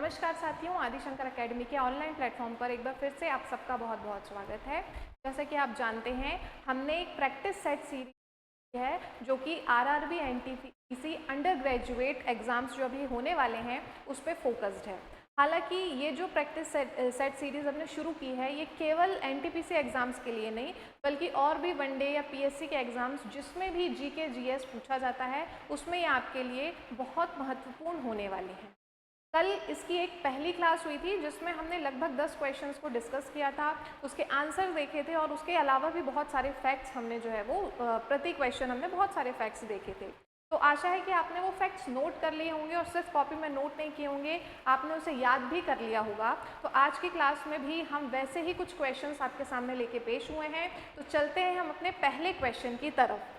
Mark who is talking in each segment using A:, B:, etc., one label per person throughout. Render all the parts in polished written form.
A: नमस्कार साथियों, आदिशंकर एकेडमी के ऑनलाइन प्लेटफॉर्म पर एक बार फिर से आप सबका बहुत बहुत स्वागत है। जैसे कि आप जानते हैं, हमने एक प्रैक्टिस सेट सीरीज है जो कि RRB NTPC under graduate exams जो अभी होने वाले हैं उस पर फोकस्ड है। हालांकि ये जो प्रैक्टिस सेट सीरीज़ हमने शुरू की है ये केवल एनटीपीसी एग्ज़ाम्स के लिए नहीं बल्कि और भी वनडे या पीएससी के एग्ज़ाम्स जिसमें भी जीके जीएस पूछा जाता है उसमें ये आपके लिए बहुत महत्वपूर्ण होने वाली है। कल इसकी एक पहली क्लास हुई थी जिसमें हमने लगभग 10 क्वेश्चंस को डिस्कस किया था, उसके आंसर देखे थे और उसके अलावा भी बहुत सारे फैक्ट्स हमने जो है वो प्रति क्वेश्चन हमने बहुत सारे फैक्ट्स देखे थे। तो आशा है कि आपने वो फैक्ट्स नोट कर लिए होंगे और सिर्फ कॉपी में नोट नहीं किए होंगे, आपने उसे याद भी कर लिया होगा। तो आज की क्लास में भी हम वैसे ही कुछ क्वेश्चंस आपके सामने लेके पेश हुए हैं। तो चलते हैं हम अपने पहले क्वेश्चन की तरफ।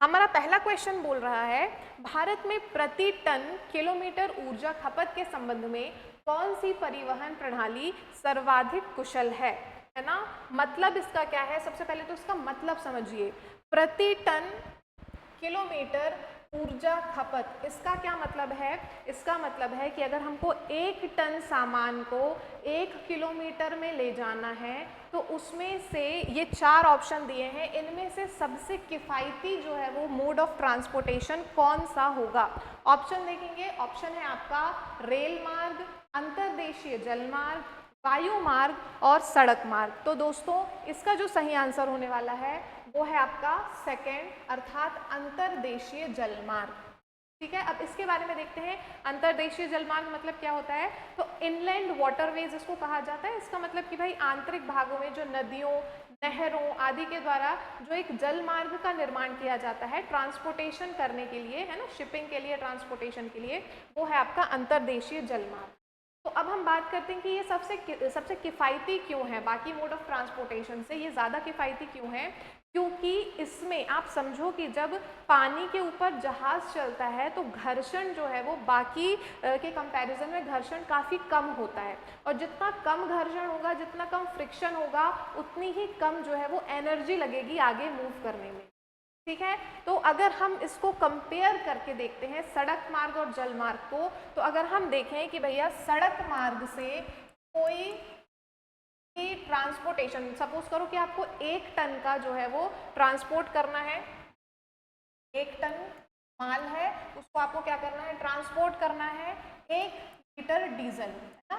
A: हमारा पहला क्वेश्चन बोल रहा है, भारत में प्रति टन किलोमीटर ऊर्जा खपत के संबंध में कौन सी परिवहन प्रणाली सर्वाधिक कुशल है ना। मतलब इसका क्या है, सबसे पहले तो इसका मतलब समझिए। प्रति टन किलोमीटर ऊर्जा खपत, इसका क्या मतलब है? इसका मतलब है कि अगर हमको 1 टन सामान को 1 किलोमीटर में ले जाना है तो उसमें से ये 4 ऑप्शन दिए हैं, इनमें से सबसे किफ़ायती जो है वो मोड ऑफ ट्रांसपोर्टेशन कौन सा होगा। ऑप्शन देखेंगे, ऑप्शन है आपका रेल मार्ग, अंतर्देशीय जल मार्ग, वायु मार्ग और सड़क मार्ग। तो दोस्तों इसका जो सही आंसर होने वाला है वो है आपका सेकेंड, अर्थात अंतर्देशीय जलमार्ग। ठीक है, अब इसके बारे में देखते हैं। अंतर्देशीय जलमार्ग मतलब क्या होता है? तो इनलैंड वाटरवेज इसको कहा जाता है। इसका मतलब कि भाई आंतरिक भागों में जो नदियों, नहरों आदि के द्वारा जो एक जल मार्ग का निर्माण किया जाता है ट्रांसपोर्टेशन करने के लिए, है ना, शिपिंग के लिए, ट्रांसपोर्टेशन के लिए, वो है आपका अंतर्देशीय जलमार्ग। तो अब हम बात करते हैं कि ये सबसे किफ़ायती क्यों है, बाकी मोड ऑफ ट्रांसपोर्टेशन से ये ज़्यादा किफ़ायती क्यों है? क्योंकि इसमें आप समझो कि जब पानी के ऊपर जहाज़ चलता है तो घर्षण जो है वो बाकी के कंपैरिजन में घर्षण काफ़ी कम होता है, और जितना कम घर्षण होगा, जितना कम फ्रिक्शन होगा, उतनी ही कम जो है वो एनर्जी लगेगी आगे मूव करने में। ठीक है, तो अगर हम इसको कंपेयर करके देखते हैं सड़क मार्ग और जल मार्ग को, तो अगर हम देखें कि भैया सड़क मार्ग से कोई ट्रांसपोर्टेशन, सपोज करो कि आपको 1 टन का जो है वो ट्रांसपोर्ट करना है, 1 टन माल है उसको आपको क्या करना है, ट्रांसपोर्ट करना है 1 लीटर डीजल, है ना,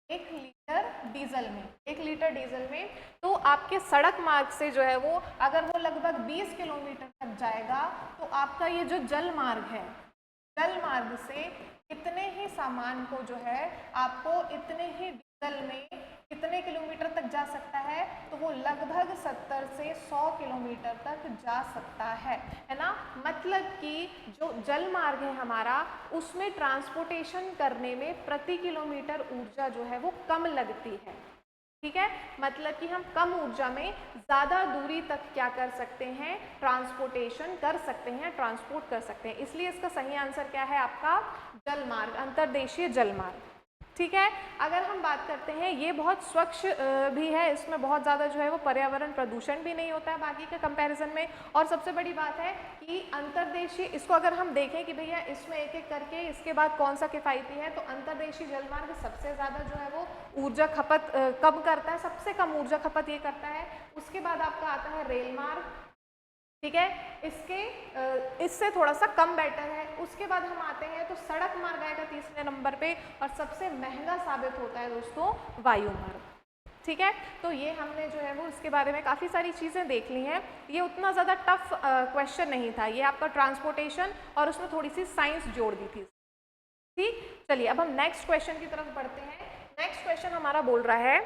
A: 1 लीटर डीजल में, 1 लीटर डीजल में। तो आपके सड़क मार्ग से जो है वो अगर वो लगभग 20 किलोमीटर तक जाएगा तो आपका ये जो जल मार्ग है, जल मार्ग से इतने ही सामान को जो है आपको इतने ही डीजल में कितने किलोमीटर तक जा सकता है, तो वो लगभग 70 से 100 किलोमीटर तक जा सकता है ना। मतलब कि जो जल मार्ग है हमारा उसमें ट्रांसपोर्टेशन करने में प्रति किलोमीटर ऊर्जा जो है वो कम लगती है। ठीक है, मतलब कि हम कम ऊर्जा में ज़्यादा दूरी तक क्या कर सकते हैं, ट्रांसपोर्टेशन कर सकते हैं, ट्रांसपोर्ट कर सकते हैं। इसलिए इसका सही आंसर क्या है आपका जल मार्ग, अंतर्देशीय जल मार्ग। ठीक है, अगर हम बात करते हैं ये बहुत स्वच्छ भी है, इसमें बहुत ज़्यादा जो है वो पर्यावरण प्रदूषण भी नहीं होता है बाकी के कंपैरिजन में। और सबसे बड़ी बात है कि अंतर्देशीय, इसको अगर हम देखें कि भैया इसमें एक एक करके इसके बाद कौन सा किफ़ायती है, तो अंतर्देशीय जलमार्ग सबसे ज़्यादा जो है वो ऊर्जा खपत कम करता है, सबसे कम ऊर्जा खपत ये करता है। उसके बाद आपका आता है रेल मार्ग, ठीक है, इससे थोड़ा सा कम बेटर है। उसके बाद हम आते हैं तो सड़क मार्ग आएगा तीसरे नंबर पे, और सबसे महंगा साबित होता है दोस्तों वायु मार्ग। ठीक है, तो ये हमने जो है वो इसके बारे में काफ़ी सारी चीज़ें देख ली हैं। ये उतना ज़्यादा टफ क्वेश्चन नहीं था, ये आपका ट्रांसपोर्टेशन और उसमें थोड़ी सी साइंस जोड़ दी थी। ठीक, चलिए अब हम नेक्स्ट क्वेश्चन की तरफ बढ़ते हैं। नेक्स्ट क्वेश्चन हमारा बोल रहा है,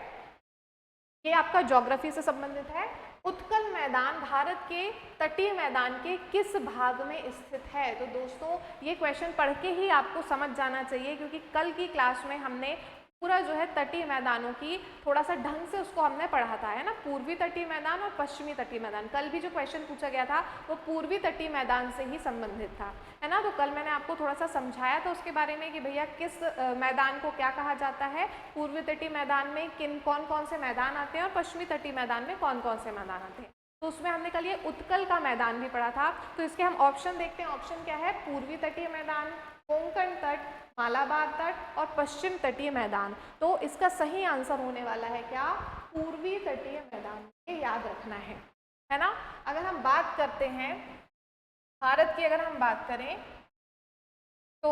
A: ये आपका ज्योग्राफी से संबंधित है। उत्कल मैदान भारत के तटीय मैदान के किस भाग में स्थित है? तो दोस्तों ये क्वेश्चन पढ़ के ही आपको समझ जाना चाहिए, क्योंकि कल की क्लास में हमने पूरा जो है तटीय मैदानों की थोड़ा सा ढंग से उसको हमने पढ़ा था, है ना, पूर्वी तटीय मैदान और पश्चिमी तटीय मैदान। कल भी जो क्वेश्चन पूछा गया था वो पूर्वी तटीय मैदान से ही संबंधित था, है ना। तो कल मैंने आपको थोड़ा सा समझाया था उसके बारे में कि भैया किस मैदान को क्या कहा जाता है, पूर्वी तटीय मैदान में कौन कौन से मैदान आते हैं और पश्चिमी तटीय मैदान में कौन कौन से मैदान आते हैं। तो उसमें हमने कल ये उत्कल का मैदान भी पढ़ा था। तो इसके हम ऑप्शन देखते हैं। ऑप्शन क्या है? पूर्वी तटीय मैदान, कोंकण तट, मालाबार तट और पश्चिम तटीय मैदान। तो इसका सही आंसर होने वाला है क्या? पूर्वी तटीय मैदान। ये याद रखना है ना। अगर हम बात करते हैं भारत की, अगर हम बात करें तो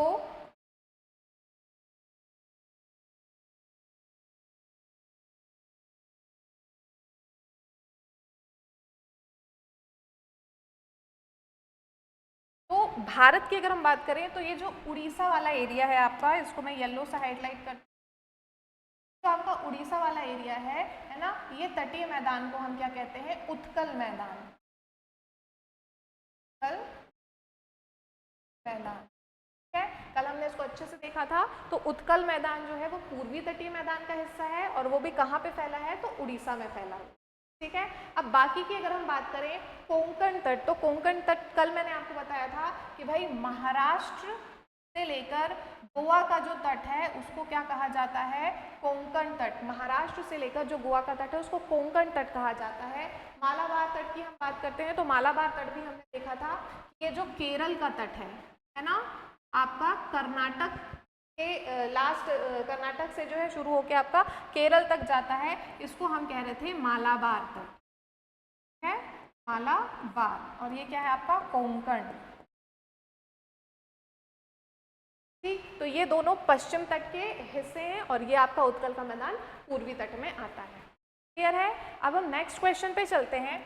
A: भारत की अगर हम बात करें तो ये जो उड़ीसा वाला एरिया है आपका, इसको मैं येलो से हाईलाइट करती हूँ। तो आपका उड़ीसा वाला एरिया है ना, ये तटीय मैदान को हम क्या कहते हैं? उत्कल मैदान। उत्कल मैदान, ठीक है। कल हमने इसको अच्छे से देखा था। तो उत्कल मैदान जो है वो पूर्वी तटीय मैदान का हिस्सा है और वो भी कहाँ पे फैला है? तो उड़ीसा में फैला है, ठीक है। अब बाकी की अगर हम बात करें कोंकण तट, तो कोंकण तट कल मैंने आपको बताया था कि भाई महाराष्ट्र से लेकर गोवा का जो तट है उसको क्या कहा जाता है? कोंकण तट। महाराष्ट्र से लेकर जो गोवा का तट है उसको कोंकण तट कहा जाता है। मालाबार तट की हम बात करते हैं तो मालाबार तट भी हमने देखा था, ये जो केरल का तट है ना, आपका कर्नाटक के लास्ट कर्नाटक से जो है शुरू होकर आपका केरल तक जाता है, इसको हम कह रहे थे मालाबार तट, है मालाबार। और ये क्या है आपका? कोंकण। ठीक, तो ये दोनों पश्चिम तट के हिस्से हैं और ये आपका उत्कल का मैदान पूर्वी तट में आता है। क्लियर है? अब हम नेक्स्ट क्वेश्चन पे चलते हैं।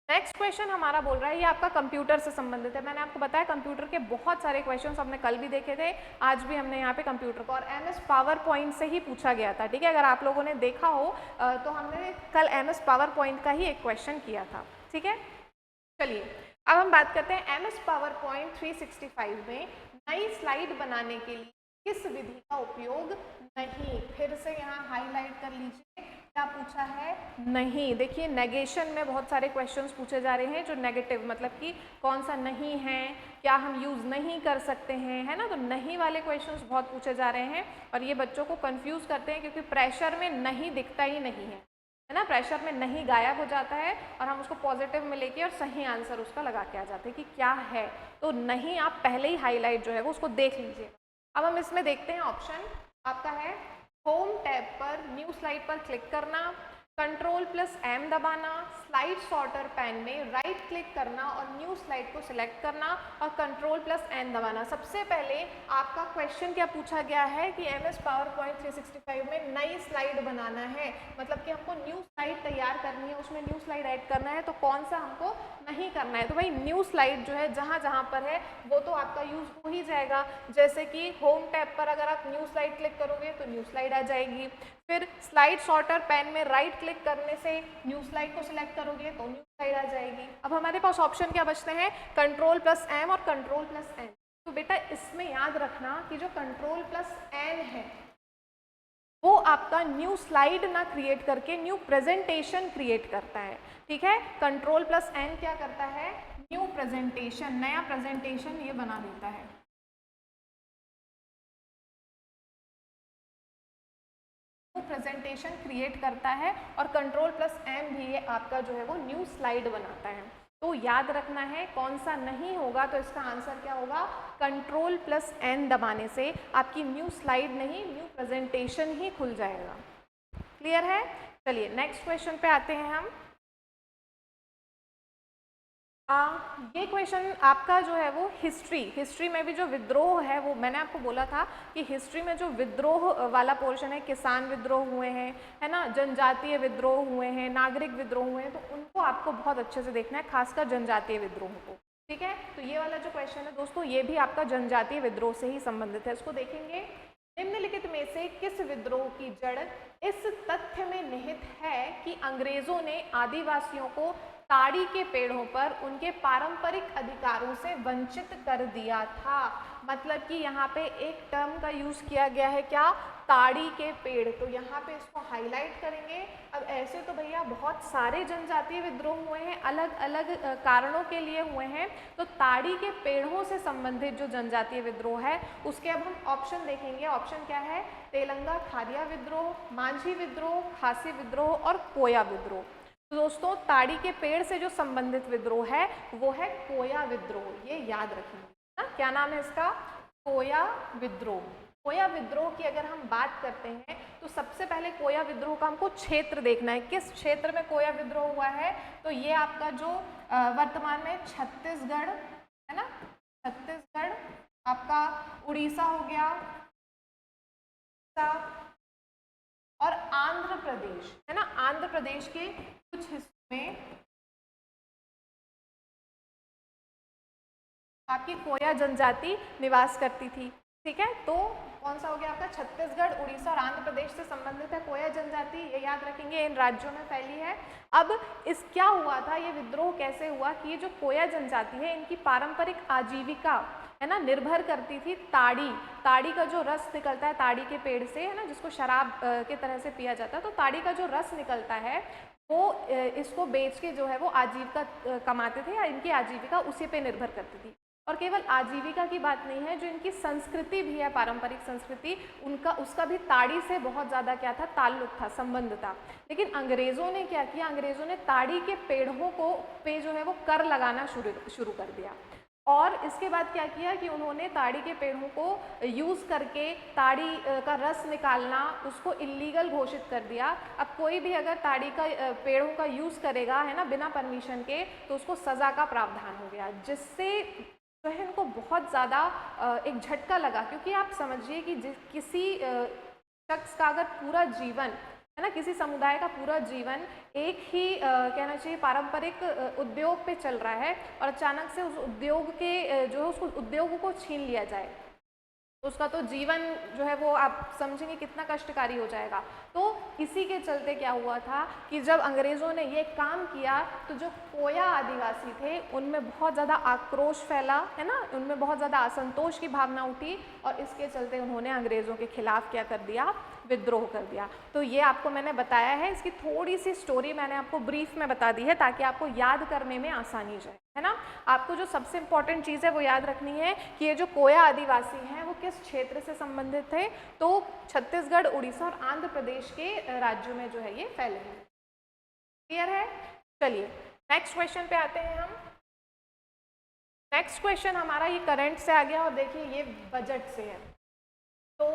A: नेक्स्ट क्वेश्चन हमारा बोल रहा है, ये आपका कंप्यूटर से संबंधित है। मैंने आपको बताया कंप्यूटर के बहुत सारे क्वेश्चंस हमने कल भी देखे थे, आज भी हमने यहाँ पे कंप्यूटर को और MS पावर पॉइंट से ही पूछा गया था, ठीक है। अगर आप लोगों ने देखा हो तो हमने कल MS पावर पॉइंट का ही एक क्वेश्चन किया था, ठीक है। चलिए अब हम बात करते हैं MS पावर पॉइंट 365 में नई स्लाइड बनाने के लिए किस विधि का उपयोग नहीं। फिर से यहाँ हाईलाइट कर लीजिए, क्या पूछा है? नहीं। देखिए नेगेशन में बहुत सारे क्वेश्चंस पूछे जा रहे हैं जो नेगेटिव, मतलब कि कौन सा नहीं है, क्या हम यूज़ नहीं कर सकते हैं, है ना। तो नहीं वाले क्वेश्चंस बहुत पूछे जा रहे हैं और ये बच्चों को कंफ्यूज करते हैं क्योंकि प्रेशर में नहीं दिखता ही नहीं है ना। प्रेशर में नहीं गायब हो जाता है और हम उसको पॉजिटिव में लेके और सही आंसर उसका लगा के आ जाते हैं कि क्या है। तो नहीं आप पहले ही हाईलाइट जो है वो उसको देख लीजिए। अब हम इसमें देखते हैं ऑप्शन आपका है होम टैब पर न्यू स्लाइड पर क्लिक करना, Ctrl+M दबाना, स्लाइड सॉर्टर पैन में राइट क्लिक करना और न्यू स्लाइड को सिलेक्ट करना और Ctrl+N दबाना। सबसे पहले आपका क्वेश्चन क्या पूछा गया है कि MS पावर पॉइंट 365 में नई स्लाइड बनाना है, मतलब कि हमको न्यू स्लाइड तैयार करनी है, उसमें न्यू स्लाइड ऐड करना है। तो कौन सा हमको नहीं करना है? तो भाई न्यू स्लाइड जो है जहाँ जहाँ पर है वो तो आपका यूज हो ही जाएगा। जैसे कि होम टैब पर अगर आप न्यू स्लाइड क्लिक करोगे तो न्यू स्लाइड आ जाएगी। फिर स्लाइड सॉर्टर पैन में राइट क्लिक करने से न्यू स्लाइड को सिलेक्ट करोगे तो न्यू स्लाइड आ जाएगी। अब हमारे पास ऑप्शन क्या बचते हैं? Ctrl+M और Ctrl+N। तो बेटा इसमें याद रखना कि जो Ctrl+N है वो आपका न्यू स्लाइड ना क्रिएट करके न्यू प्रेजेंटेशन क्रिएट करता है, ठीक है। Ctrl+N क्या करता है? न्यू प्रेजेंटेशन, नया प्रेजेंटेशन ये बना देता है। प्रेजेंटेशन क्रिएट करता है और Ctrl+M भी ये आपका जो है वो न्यू स्लाइड बनाता है। तो याद रखना है कौन सा नहीं होगा, तो इसका आंसर क्या होगा? Ctrl+N दबाने से आपकी न्यू स्लाइड नहीं न्यू प्रेजेंटेशन ही खुल जाएगा। क्लियर है? चलिए नेक्स्ट क्वेश्चन पे आते हैं हम। ये क्वेश्चन आपका जो है वो हिस्ट्री में भी जो विद्रोह है वो मैंने आपको बोला था कि हिस्ट्री में जो विद्रोह वाला पोर्शन है, किसान विद्रोह हुए हैं, है ना, जनजातीय विद्रोह हुए हैं, नागरिक विद्रोह हुए हैं, तो उनको आपको बहुत अच्छे से देखना है, खासकर जनजातीय विद्रोह को, ठीक है। तो ये वाला जो क्वेश्चन है दोस्तों ये भी आपका जनजातीय विद्रोह से ही संबंधित है। इसको देखेंगे, निम्नलिखित में से किस विद्रोह की जड़ इस तथ्य में निहित है कि अंग्रेजों ने आदिवासियों को ताड़ी के पेड़ों पर उनके पारंपरिक अधिकारों से वंचित कर दिया था। मतलब कि यहाँ पे एक टर्म का यूज किया गया है, क्या? ताड़ी के पेड़। तो यहाँ पे इसको हाईलाइट करेंगे। अब ऐसे तो भैया बहुत सारे जनजातीय विद्रोह हुए हैं, अलग अलग कारणों के लिए हुए हैं। तो ताड़ी के पेड़ों से संबंधित जो जनजातीय विद्रोह है उसके अब हम ऑप्शन देखेंगे। ऑप्शन क्या है? तेलंगा खारिया विद्रोह, मांझी विद्रोह, खासी विद्रोह और कोया विद्रोह। तो दोस्तों ताड़ी के पेड़ से जो संबंधित विद्रोह है वो है कोया विद्रोह, ये याद रखेंगे ना। क्या नाम है इसका? कोया विद्रोह। कोया विद्रोह की अगर हम बात करते हैं तो सबसे पहले कोया विद्रोह का हमको क्षेत्र देखना है, किस क्षेत्र में कोया विद्रोह हुआ है। तो ये आपका जो वर्तमान में छत्तीसगढ़ है ना, छत्तीसगढ़, आपका उड़ीसा हो गया और आंध्र प्रदेश है ना, आंध्र प्रदेश के कुछ हिस्सों में आपकी कोया जनजाति निवास करती थी। ठीक है, तो कौन सा हो गया आपका? छत्तीसगढ़, उड़ीसा और आंध्र प्रदेश से संबंधित है कोया जनजाति, ये याद रखेंगे, इन राज्यों में फैली है। अब इस क्या हुआ था, ये विद्रोह कैसे हुआ कि ये जो कोया जनजाति है इनकी पारंपरिक आजीविका है ना निर्भर करती थी ताड़ी, ताड़ी का जो रस निकलता है ताड़ी के पेड़ से है ना, जिसको शराब के तरह से पिया जाता है, तो ताड़ी का जो रस निकलता है वो इसको बेच के जो है वो आजीविका कमाते थे, या इनकी आजीविका उसी पे निर्भर करती थी। और केवल आजीविका की बात नहीं है, जो इनकी संस्कृति भी है, पारंपरिक संस्कृति, उनका उसका भी ताड़ी से बहुत ज़्यादा क्या था, ताल्लुक था, संबंध था। लेकिन अंग्रेज़ों ने क्या किया, अंग्रेज़ों ने ताड़ी के पेड़ों को पे जो है वो कर लगाना शुरू कर दिया। और इसके बाद क्या किया कि उन्होंने ताड़ी के पेड़ों को यूज़ करके ताड़ी का रस निकालना उसको इलीगल घोषित कर दिया। अब कोई भी अगर ताड़ी का पेड़ों का यूज़ करेगा है ना बिना परमिशन के, तो उसको सज़ा का प्रावधान हो गया, जिससे जो है इनको बहुत ज़्यादा एक झटका लगा। क्योंकि आप समझिए कि किसी शख्स का अगर पूरा जीवन है ना, किसी समुदाय का पूरा जीवन एक ही कहना चाहिए पारंपरिक उद्योग पे चल रहा है और अचानक से उस उद्योग के जो है उसको उद्योग को छीन लिया जाए, तो उसका तो जीवन जो है वो आप समझेंगे कितना कष्टकारी हो जाएगा। तो इसी के चलते क्या हुआ था कि जब अंग्रेज़ों ने ये काम किया तो जो कोया आदिवासी थे उनमें बहुत ज़्यादा आक्रोश फैला है ना, उनमें बहुत ज़्यादा असंतोष की भावना उठी, और इसके चलते उन्होंने अंग्रेज़ों के खिलाफ क्या कर दिया, विद्रोह कर दिया। तो ये आपको मैंने बताया है, इसकी थोड़ी सी स्टोरी मैंने आपको ब्रीफ में बता दी है ताकि आपको याद करने में आसानी जाए, है ना। आपको जो सबसे इम्पॉर्टेंट चीज़ है वो याद रखनी है कि ये जो कोया आदिवासी हैं वो किस क्षेत्र से संबंधित थे, तो छत्तीसगढ़, उड़ीसा और आंध्र प्रदेश के राज्यों में जो है ये फैले हैं। क्लियर है? चलिए नेक्स्ट क्वेश्चन पे आते हैं हम। नेक्स्ट क्वेश्चन हमारा ये करंट से आ गया और देखिए ये बजट से है। तो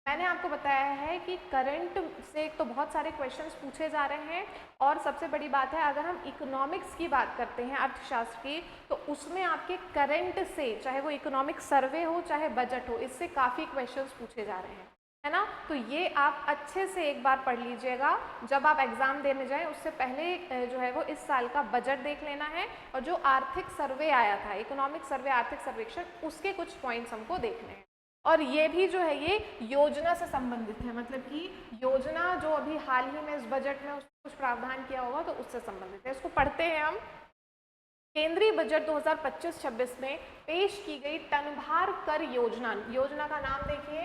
A: मैंने आपको बताया है कि करंट से तो बहुत सारे क्वेश्चंस पूछे जा रहे हैं, और सबसे बड़ी बात है अगर हम इकोनॉमिक्स की बात करते हैं, अर्थशास्त्र की, तो उसमें आपके करंट से, चाहे वो इकोनॉमिक सर्वे हो चाहे बजट हो, इससे काफ़ी क्वेश्चंस पूछे जा रहे हैं, है ना। तो ये आप अच्छे से एक बार पढ़ लीजिएगा, जब आप एग्ज़ाम देने जाएं उससे पहले जो है वो इस साल का बजट देख लेना है, और जो आर्थिक सर्वे आया था, इकोनॉमिक सर्वे, आर्थिक सर्वेक्षण, उसके कुछ पॉइंट्स हमको देखने हैं। और ये भी जो है ये योजना से संबंधित है, मतलब कि योजना जो अभी हाल ही में इस बजट में कुछ प्रावधान किया होगा तो उससे संबंधित है। इसको पढ़ते हैं हम। केंद्रीय बजट 2025-26 में पेश की गई टनभार कर योजना, योजना का नाम देखिए,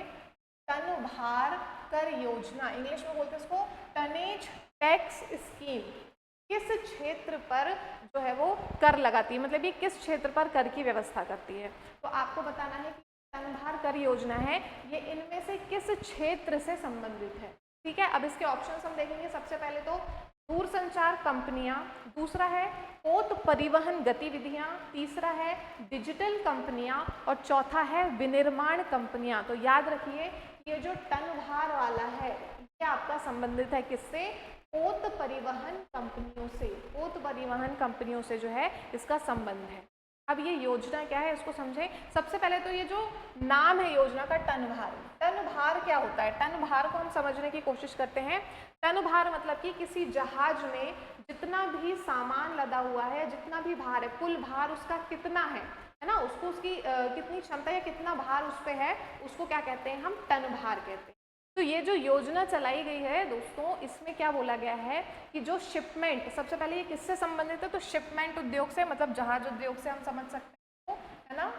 A: टनभार कर योजना, इंग्लिश में बोलते हैं इसको टनेज टैक्स स्कीम, किस क्षेत्र पर जो है वो कर लगाती है, मतलब ये किस क्षेत्र पर कर की व्यवस्था करती है। तो आपको बताना है कि टनभार कर योजना है ये इनमें से किस क्षेत्र से संबंधित है। ठीक है, अब इसके ऑप्शंस हम देखेंगे। सबसे पहले तो दूरसंचार कंपनियां, दूसरा है पोत परिवहन गतिविधियां, तीसरा है डिजिटल कंपनियां, और चौथा है विनिर्माण कंपनियां। तो याद रखिए ये जो टनभार वाला है ये आपका संबंधित है किससे, पोत परिवहन कंपनियों से, पोत परिवहन कंपनियों से जो है इसका संबंध है। अब ये योजना क्या है इसको समझें। सबसे पहले तो ये जो नाम है योजना का, टनभार, टनभार क्या होता है, टनभार को हम समझने की कोशिश करते हैं। टनभार मतलब कि किसी जहाज में जितना भी सामान लदा हुआ है, जितना भी भार है, कुल भार उसका कितना है ना, उसको उसकी कितनी क्षमता या कितना भार उस पर है, उसको क्या कहते हैं, हम टनभार कहते हैं। तो ये जो योजना चलाई गई है दोस्तों, इसमें क्या बोला गया है कि जो शिपमेंट, सबसे पहले ये किससे संबंधित है, तो शिपमेंट उद्योग से, मतलब जहाज उद्योग से हम समझ सकते हैं, है ना,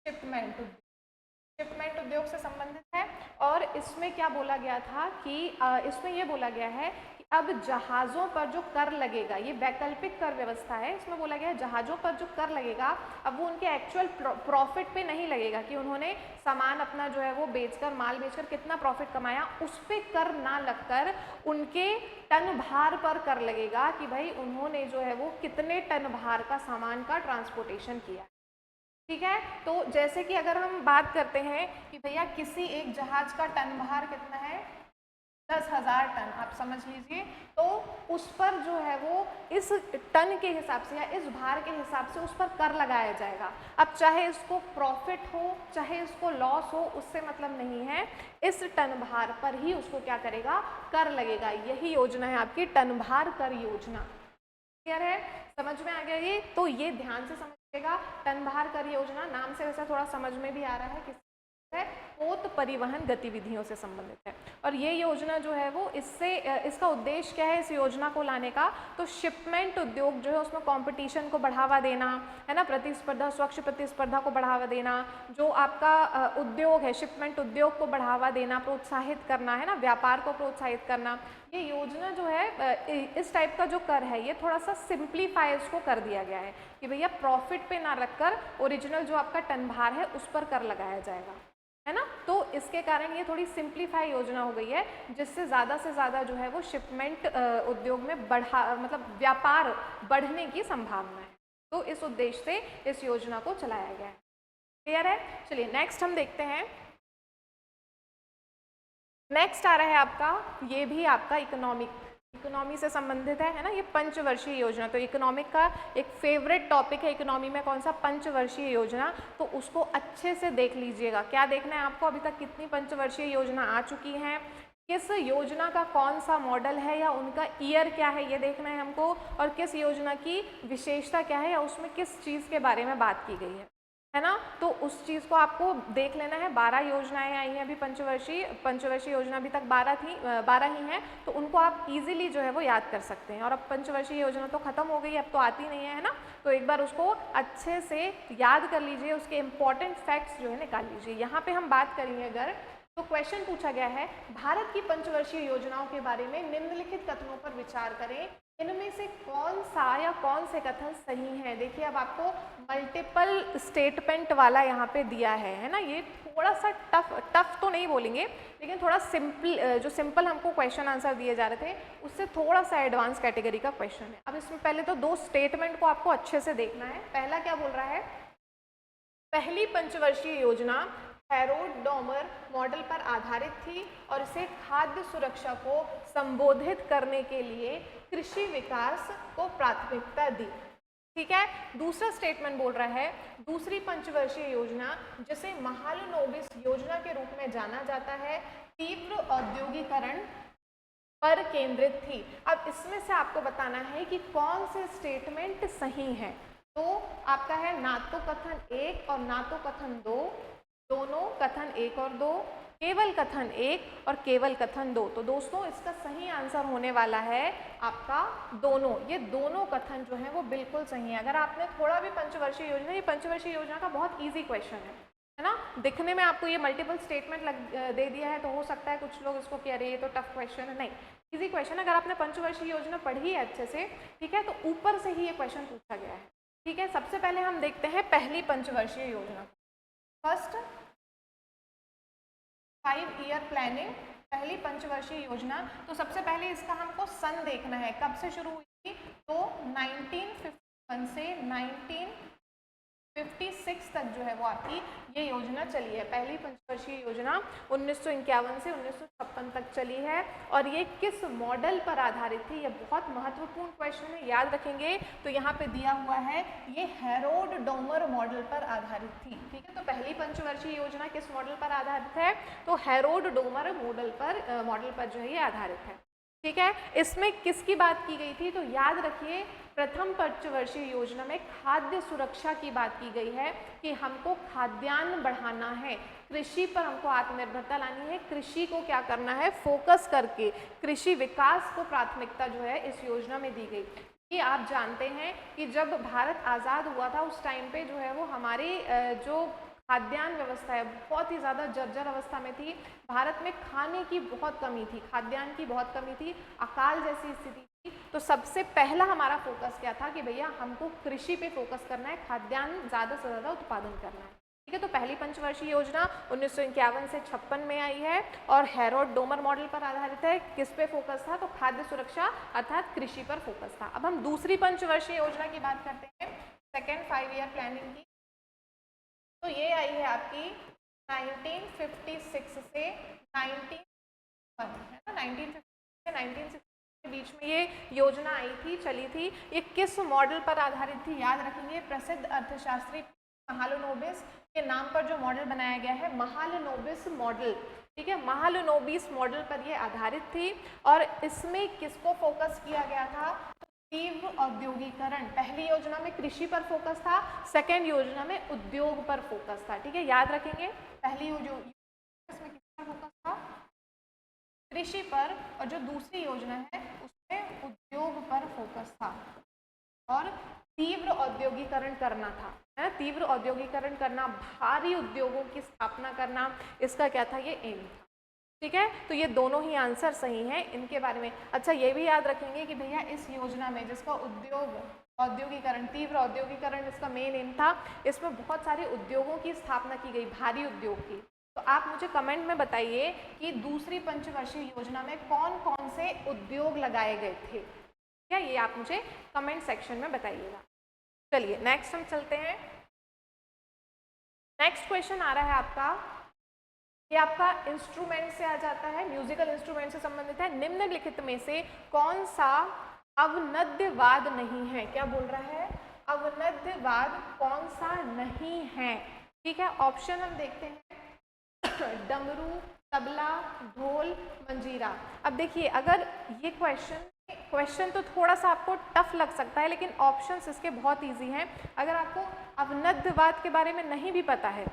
A: शिपमेंट उद्योग से संबंधित है। और इसमें क्या बोला गया था कि इसमें ये बोला गया है कि अब जहाज़ों पर जो कर लगेगा, ये वैकल्पिक कर व्यवस्था है, इसमें बोला गया है जहाज़ों पर जो कर लगेगा अब वो उनके एक्चुअल प्रॉफिट पे नहीं लगेगा कि उन्होंने सामान अपना जो है वो बेचकर, माल बेचकर कितना प्रॉफिट कमाया, उस पर कर ना लगकर उनके टन भार पर कर लगेगा कि भाई उन्होंने जो है वो कितने टन भार का सामान का ट्रांसपोर्टेशन किया। ठीक है, तो जैसे कि अगर हम बात करते हैं कि भैया किसी एक जहाज का टन भार कितना है, 10,000 टन, आप समझ लीजिए, तो उस पर जो है वो इस टन के हिसाब से या इस भार के हिसाब से उस पर कर लगाया जाएगा। अब चाहे इसको प्रॉफिट हो चाहे इसको लॉस हो, उससे मतलब नहीं है, इस टन भार पर ही उसको क्या करेगा, कर लगेगा। यही योजना है आपकी टन भार कर योजना। क्लियर है, समझ में आ गया ये? तो ये ध्यान से समझिएगा, टन भार कर योजना नाम से वैसा थोड़ा समझ में भी आ रहा है, किस है, पोत परिवहन गतिविधियों से संबंधित है। और ये योजना जो है वो इसका उद्देश्य क्या है इस योजना को लाने का, तो शिपमेंट उद्योग जो है उसमें कंपटीशन को बढ़ावा देना है ना, प्रतिस्पर्धा, स्वच्छ प्रतिस्पर्धा को बढ़ावा देना, जो आपका उद्योग है शिपमेंट उद्योग को बढ़ावा देना, प्रोत्साहित करना है ना, व्यापार को प्रोत्साहित करना। ये योजना जो है इस टाइप का जो कर है ये थोड़ा सा सिंप्लीफाई इसको कर दिया गया है कि भैया प्रॉफिट पे ना रखकर ओरिजिनल जो आपका टन भार है उस पर कर लगाया जाएगा, है ना। तो इसके कारण ये थोड़ी सिंप्लीफाई योजना हो गई है, जिससे ज़्यादा से ज़्यादा जो है वो शिपमेंट उद्योग में मतलब व्यापार बढ़ने की संभावना है। तो इस उद्देश्य से इस योजना को चलाया गया है। क्लियर है? चलिए नेक्स्ट हम देखते हैं। नेक्स्ट आ रहा है आपका, ये भी आपका इकोनॉमी से संबंधित है ना, ये पंचवर्षीय योजना। तो इकोनॉमिक का एक फेवरेट टॉपिक है इकोनॉमी में, कौन सा, पंचवर्षीय योजना। तो उसको अच्छे से देख लीजिएगा। क्या देखना है आपको, अभी तक कितनी पंचवर्षीय योजना आ चुकी हैं, किस योजना का कौन सा मॉडल है या उनका ईयर क्या है ये देखना है हमको, और किस योजना की विशेषता क्या है या उसमें किस चीज़ के बारे में बात की गई है ना। तो उस चीज़ को आपको देख लेना है। 12 योजनाएं आई हैं अभी पंचवर्षीय योजना अभी तक 12 ही हैं, तो उनको आप इजीली जो है वो याद कर सकते हैं। और अब पंचवर्षीय योजना तो खत्म हो गई, अब तो आती नहीं है ना, तो एक बार उसको अच्छे से याद कर लीजिए, उसके इम्पॉर्टेंट फैक्ट्स जो है निकाल लीजिए। यहाँ पे हम बात करेंगे अगर, तो क्वेश्चन पूछा गया है भारत की पंचवर्षीय योजनाओं के बारे में निम्नलिखित कथनों पर विचार करें, इनमें से कौन सा या कौन से कथन सही हैं। देखिए अब आपको मल्टीपल स्टेटमेंट वाला यहाँ पे दिया है ना, ये थोड़ा सा टफ तो नहीं बोलेंगे, लेकिन थोड़ा सिंपल हमको क्वेश्चन आंसर दिए जा रहे थे उससे थोड़ा सा एडवांस कैटेगरी का क्वेश्चन है। अब इसमें पहले तो 2 स्टेटमेंट को आपको अच्छे से देखना है। पहला क्या बोल रहा है, पहली पंचवर्षीय योजना हैरोल्ड डॉमर मॉडल पर आधारित थी और इसे खाद्य सुरक्षा को संबोधित करने के लिए कृषि विकास को प्राथमिकता दी। ठीक है। दूसरा स्टेटमेंट बोल रहा है दूसरी पंचवर्षीय योजना, जिसे महालनोबिस योजना के रूप में जाना जाता है, तीव्र औद्योगिकरण पर केंद्रित थी। अब इसमें से आपको बताना है कि कौन से स्टेटमेंट सही है। तो आपका है ना तो कथन 1 और ना तो कथन 2, दोनों कथन 1 और 2, केवल कथन 1 और केवल कथन 2। तो दोस्तों इसका सही आंसर होने वाला है आपका दोनों। ये दोनों कथन जो है वो बिल्कुल सही है। अगर आपने थोड़ा भी पंचवर्षीय योजना, ये पंचवर्षीय योजना का बहुत इजी क्वेश्चन है ना। दिखने में आपको ये मल्टीपल स्टेटमेंट दे दिया है तो हो सकता है कुछ लोग इसको कह रहे हैं ये तो टफ क्वेश्चन है, नहीं, इजी क्वेश्चन। अगर आपने पंचवर्षीय योजना पढ़ी है अच्छे से, ठीक है, तो ऊपर से ही ये क्वेश्चन पूछा गया है। ठीक है, सबसे पहले हम देखते हैं पहली पंचवर्षीय योजना, फर्स्ट 5 ईयर प्लानिंग, पहली पंचवर्षीय योजना। तो सबसे पहले इसका हमको सन देखना है, कब से शुरू हुई थी, तो 1951 से 1956 तक जो है वो आपकी ये योजना चली है। पहली पंचवर्षीय योजना 1951 से 1956 तक चली है। और ये किस मॉडल पर आधारित थी, ये बहुत महत्वपूर्ण क्वेश्चन है, याद रखेंगे। तो यहाँ पे दिया हुआ है ये हैरोल्ड डॉमर मॉडल पर आधारित थी। ठीक है, तो पहली पंचवर्षीय योजना किस मॉडल पर आधारित है, तो हैरोल्ड डॉमर मॉडल पर जो है ये आधारित है। ठीक है, इसमें किसकी बात की गई थी, तो याद रखिए प्रथम पंचवर्षीय योजना में खाद्य सुरक्षा की बात की गई है कि हमको खाद्यान्न बढ़ाना है, कृषि पर हमको आत्मनिर्भरता लानी है, कृषि को क्या करना है, फोकस करके कृषि विकास को प्राथमिकता जो है इस योजना में दी गई। ये आप जानते हैं कि जब भारत आज़ाद हुआ था उस टाइम पे जो है वो हमारे जो खाद्यान्न व्यवस्था है बहुत ही ज़्यादा जर्जर अवस्था में थी। भारत में खाने की बहुत कमी थी, खाद्यान्न की बहुत कमी थी, अकाल जैसी स्थिति थी। तो सबसे पहला हमारा फोकस क्या था कि भैया हमको कृषि पे फोकस करना है, खाद्यान्न ज़्यादा से ज़्यादा उत्पादन करना है। ठीक है, तो पहली पंचवर्षीय योजना 1951 से 56 में आई है और हैरोल्ड डोमर मॉडल पर आधारित है। किस पे फोकस था? तो खाद्य सुरक्षा अर्थात कृषि पर फोकस था। अब हम दूसरी पंचवर्षीय योजना की बात करते हैं, सेकेंड 5 ईयर प्लानिंग की। तो ये आई है आपकी 1956 से 1961 है ना, 1950 से 1960 के बीच में ये योजना आई थी, चली थी। ये किस मॉडल पर आधारित थी? याद रखेंगे, प्रसिद्ध अर्थशास्त्री महालनोबिस के नाम पर जो मॉडल बनाया गया है, महालनोबिस मॉडल। ठीक है, महालनोबिस मॉडल पर ये आधारित थी और इसमें किसको फोकस किया गया था? तीव्र औद्योगिकरण। पहली योजना में कृषि पर फोकस था, सेकेंड योजना में उद्योग पर फोकस था। ठीक है, याद रखेंगे, पहली योजना इसमें किस पर फोकस था? कृषि पर, और जो दूसरी योजना है उसमें उद्योग पर फोकस था और तीव्र औद्योगिकरण करना था, है ना, तीव्र औद्योगिकरण करना, भारी उद्योगों की स्थापना करना, इसका क्या था? ये एम था। ठीक है, तो ये दोनों ही आंसर सही हैं इनके बारे में। अच्छा, ये भी याद रखेंगे कि भैया इस योजना में जिसका उद्योग औद्योगिकरण, तीव्र औद्योगिकरण इसका मेन एम था, इसमें बहुत सारे उद्योगों की स्थापना की गई, भारी उद्योग की। तो आप मुझे कमेंट में बताइए कि दूसरी पंचवर्षीय योजना में कौन कौन से उद्योग लगाए गए थे? क्या ये आप मुझे कमेंट सेक्शन में बताइएगा। चलिए नेक्स्ट हम चलते हैं। नेक्स्ट क्वेश्चन आ रहा है आपका, ये आपका इंस्ट्रूमेंट से आ जाता है, म्यूजिकल इंस्ट्रूमेंट से संबंधित है। निम्नलिखित में से कौन सा अवनद्यवाद नहीं है? क्या बोल रहा है? अवनद्यवाद कौन सा नहीं है? ठीक है, ऑप्शन हम देखते हैं, डमरू, तबला, ढोल, मंजीरा। अब देखिए, अगर ये क्वेश्चन तो थोड़ा सा आपको टफ लग सकता है, लेकिन ऑप्शंस इसके बहुत इजी हैं। अगर आपको अवनद्यवाद के बारे में नहीं भी पता है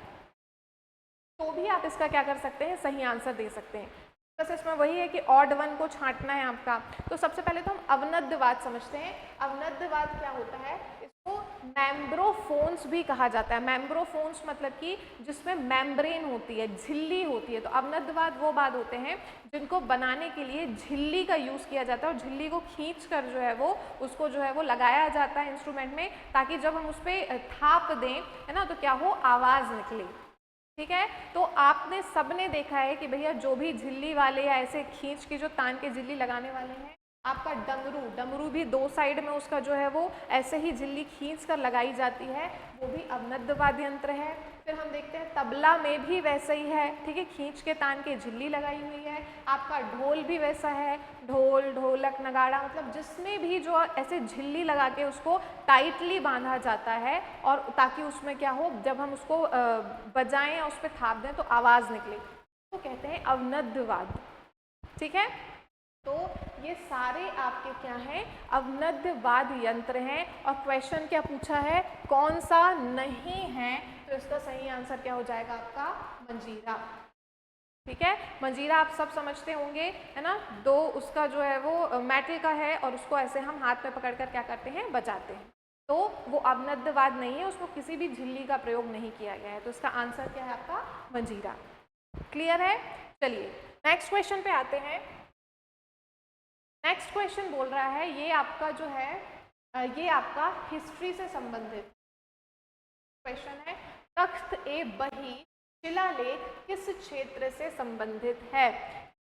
A: तो भी आप इसका क्या कर सकते हैं? सही आंसर दे सकते हैं। बस इसमें वही है कि ऑड वन को छांटना है आपका। तो सबसे पहले तो हम अवनद्यवाद समझते हैं। अवनद्यवाद क्या होता है? इसको मैम्ब्रोफोन्स भी कहा जाता है। मैम्ब्रोफोन्स मतलब कि जिसमें मेम्ब्रेन होती है, झिल्ली होती है। तो अवनद्यवाद वो बाद होते हैं जिनको बनाने के लिए झिल्ली का यूज़ किया जाता है और झिल्ली को खींच कर जो है वो उसको जो है वो लगाया जाता है इंस्ट्रूमेंट में, ताकि जब हम उस पर थाप दें, है ना, तो क्या हो? आवाज़ निकले। ठीक है, तो आपने सबने देखा है कि भैया जो भी झिल्ली वाले या ऐसे खींच के जो तान के झिल्ली लगाने वाले हैं, आपका डमरू भी दो साइड में उसका जो है वो ऐसे ही झिल्ली खींच कर लगाई जाती है, वो भी अवनद्यवाद यंत्र है। फिर हम देखते हैं तबला में भी वैसे ही है। ठीक है, खींच के तान के झिल्ली लगाई हुई है। आपका ढोल भी वैसा है, ढोल, ढोलक, नगाड़ा, मतलब जिसमें भी जो ऐसे झिल्ली लगा के उसको टाइटली बांधा जाता है और ताकि उसमें क्या हो, जब हम उसको बजाएं या उस पर थाप दें तो आवाज़ निकले, तो कहते हैं अवनद्यवाद। ठीक है, तो ये सारे आपके क्या हैं? अवनद्यवाद यंत्र हैं। और क्वेश्चन क्या पूछा है? कौन सा नहीं है? तो इसका सही आंसर क्या हो जाएगा आपका? मंजीरा। ठीक है, मंजीरा आप सब समझते होंगे, है ना, दो उसका जो है वो मेटल का है और उसको ऐसे हम हाथ में पकड़कर क्या करते हैं? बजाते हैं। तो वो अवनद्यवाद नहीं है, उसको किसी भी झिल्ली का प्रयोग नहीं किया गया है। तो इसका आंसर क्या है आपका? मंजीरा। क्लियर है? चलिए नेक्स्ट क्वेश्चन पे आते हैं। नेक्स्ट क्वेश्चन बोल रहा है, ये आपका जो है ये आपका हिस्ट्री से संबंधित क्वेश्चन है। तख्त ए बही शिलालेख किस क्षेत्र से संबंधित है?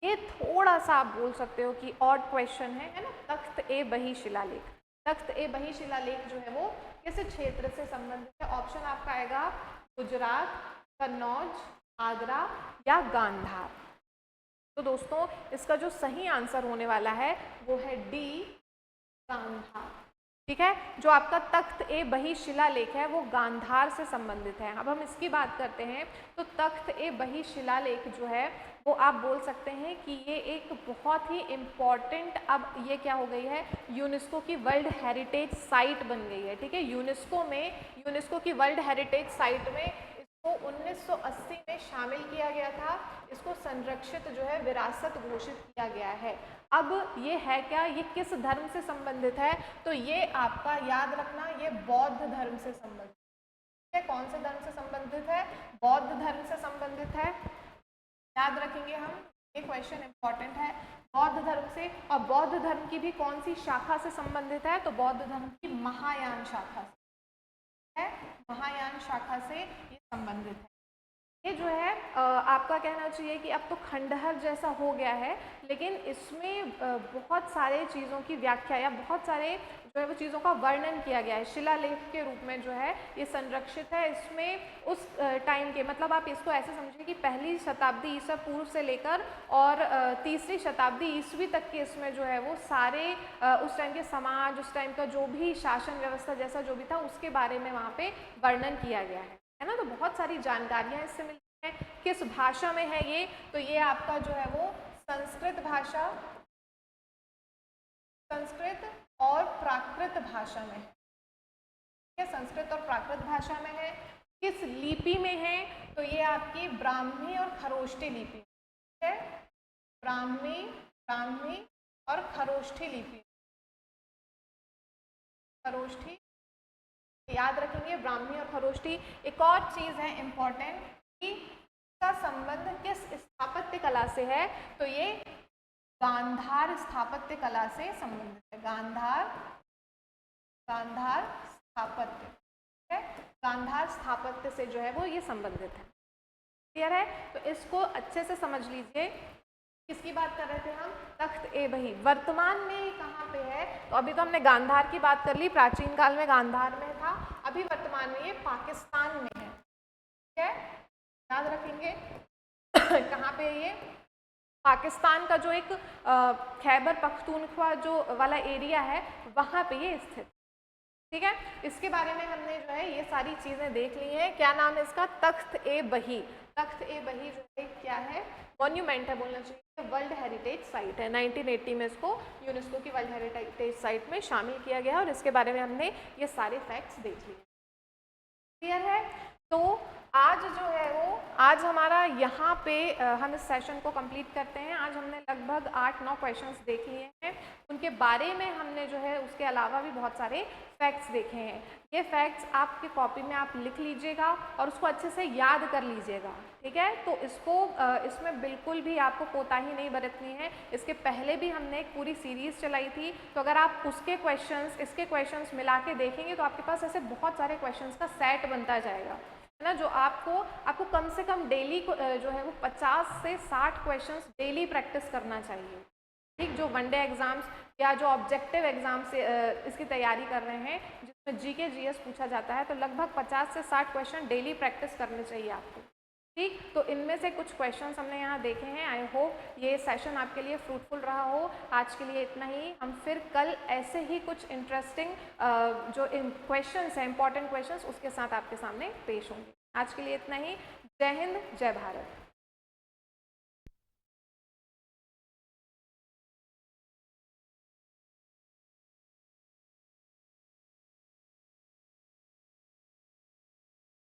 A: ये थोड़ा सा आप बोल सकते हो कि ऑड क्वेश्चन है ना। तख्त ए बही शिलालेख, तख्त ए बही शिलालेख जो है वो किस क्षेत्र से संबंधित है? ऑप्शन आपका आएगा गुजरात, कन्नौज, आगरा या गांधार। तो दोस्तों इसका जो सही आंसर होने वाला है वो है डी, गांधार। ठीक है, जो आपका तख्त ए बही शिलालेख है वो गांधार से संबंधित है। अब हम इसकी बात करते हैं, तो तख्त ए बही शिलालेख जो है वो आप बोल सकते हैं कि ये एक बहुत ही इम्पॉर्टेंट, अब ये क्या हो गई है? यूनेस्को की वर्ल्ड हेरिटेज साइट बन गई है। ठीक है, यूनेस्को की वर्ल्ड हेरिटेज साइट में इसको 1980 में शामिल किया गया था। इसको संरक्षित जो है विरासत घोषित किया गया है। अब ये है क्या? ये किस धर्म से संबंधित है? तो ये आपका याद रखना, ये बौद्ध धर्म से संबंधित है, कौन से धर्म से संबंधित है? बौद्ध धर्म से संबंधित है। याद रखेंगे हम, ये क्वेश्चन इंपॉर्टेंट है। बौद्ध धर्म से, और बौद्ध धर्म की भी कौन सी शाखा से संबंधित है? तो बौद्ध धर्म की महायान शाखा से है, महायान शाखा से ये संबंधित है। ये जो है आपका कहना चाहिए कि अब तो खंडहर जैसा हो गया है, लेकिन इसमें बहुत सारे चीज़ों की व्याख्या या बहुत सारे जो है वो चीज़ों का वर्णन किया गया है, शिलालेख के रूप में जो है ये संरक्षित है। इसमें उस टाइम के, मतलब आप इसको ऐसे समझिए कि पहली शताब्दी ईसा पूर्व से लेकर और तीसरी शताब्दी ईस्वी तक के इसमें जो है वो सारे उस टाइम के समाज, उस टाइम का जो भी शासन व्यवस्था जैसा जो भी था उसके बारे में वहाँ पे वर्णन किया गया है ना। तो बहुत सारी जानकारियाँ इससे मिलती हैं। किस भाषा में है ये? तो ये आपका जो है वो संस्कृत भाषा, संस्कृत और प्राकृत भाषा में है। संस्कृत और प्राकृत भाषा में है। किस लिपि में है? तो ये आपकी ब्राह्मी और खरोष्ठी लिपि है। ब्राह्मी और खरोष्ठी लिपि, खरोष्ठी याद रखेंगे, ब्राह्मी और खरोष्ठी। एक और चीज़ है इम्पॉर्टेंट कि इसका संबंध किस स्थापत्य कला से है? तो ये गांधार स्थापत्य कला से संबंधित है। गांधार स्थापत्य है, गांधार स्थापत्य से जो है वो ये संबंधित है। क्लियर है? तो इसको अच्छे से समझ लीजिए। किसकी बात कर रहे थे हम? तख्त ए बही वर्तमान में ये कहाँ पे है? तो अभी तो हमने गांधार की बात कर ली, प्राचीन काल में गांधार में था, अभी वर्तमान में ये पाकिस्तान में है। ठीक है, याद रखेंगे कहाँ पे है ये? पाकिस्तान का जो एक खैबर पख्तूनख्वा जो वाला एरिया है वहाँ पे ये स्थित। ठीक है, इसके बारे में हमने जो है ये सारी चीज़ें देख ली हैं। क्या नाम है इसका? तख्त ए बही। तख्त ए बही जो है क्या है? मॉन्यूमेंट है, बोलना चाहिए, वर्ल्ड हेरिटेज साइट है। 1980 में इसको यूनेस्को की वर्ल्ड हेरिटेज साइट में शामिल किया गया और इसके बारे में हमने ये सारे फैक्ट्स देख लिए। क्लियर है? तो आज जो है वो, आज हमारा यहाँ पे हम इस सेशन को कंप्लीट करते हैं। आज हमने लगभग 8-9 क्वेश्चंस देख लिए हैं, उनके बारे में हमने जो है उसके अलावा भी बहुत सारे फैक्ट्स देखे हैं। ये फैक्ट्स आपकी कॉपी में आप लिख लीजिएगा और उसको अच्छे से याद कर लीजिएगा। ठीक है, तो इसमें बिल्कुल भी आपको कोताही नहीं बरतनी है। इसके पहले भी हमने एक पूरी सीरीज़ चलाई थी, तो अगर आप उसके क्वेश्चंस इसके क्वेश्चंस मिला के देखेंगे तो आपके पास ऐसे बहुत सारे क्वेश्चंस का सेट बनता जाएगा, है ना, जो आपको कम से कम डेली जो है वो 50 से 60 क्वेश्चंस डेली प्रैक्टिस करना चाहिए। ठीक, जो वनडे एग्जाम्स या जो ऑब्जेक्टिव एग्जाम से इसकी तैयारी कर रहे हैं, जिसमें जीके जीएस पूछा जाता है, तो लगभग 50 से 60 क्वेश्चन डेली प्रैक्टिस करने चाहिए आपको। ठीक, तो इनमें से कुछ क्वेश्चंस हमने यहाँ देखे हैं। आई होप ये सेशन आपके लिए फ्रूटफुल रहा हो। आज के लिए इतना ही। हम फिर कल ऐसे ही कुछ इंटरेस्टिंग जो क्वेश्चंस हैं, इंपॉर्टेंट क्वेश्चंस, उसके साथ आपके सामने पेश होंगे। आज के लिए इतना ही। जय हिंद, जय भारत।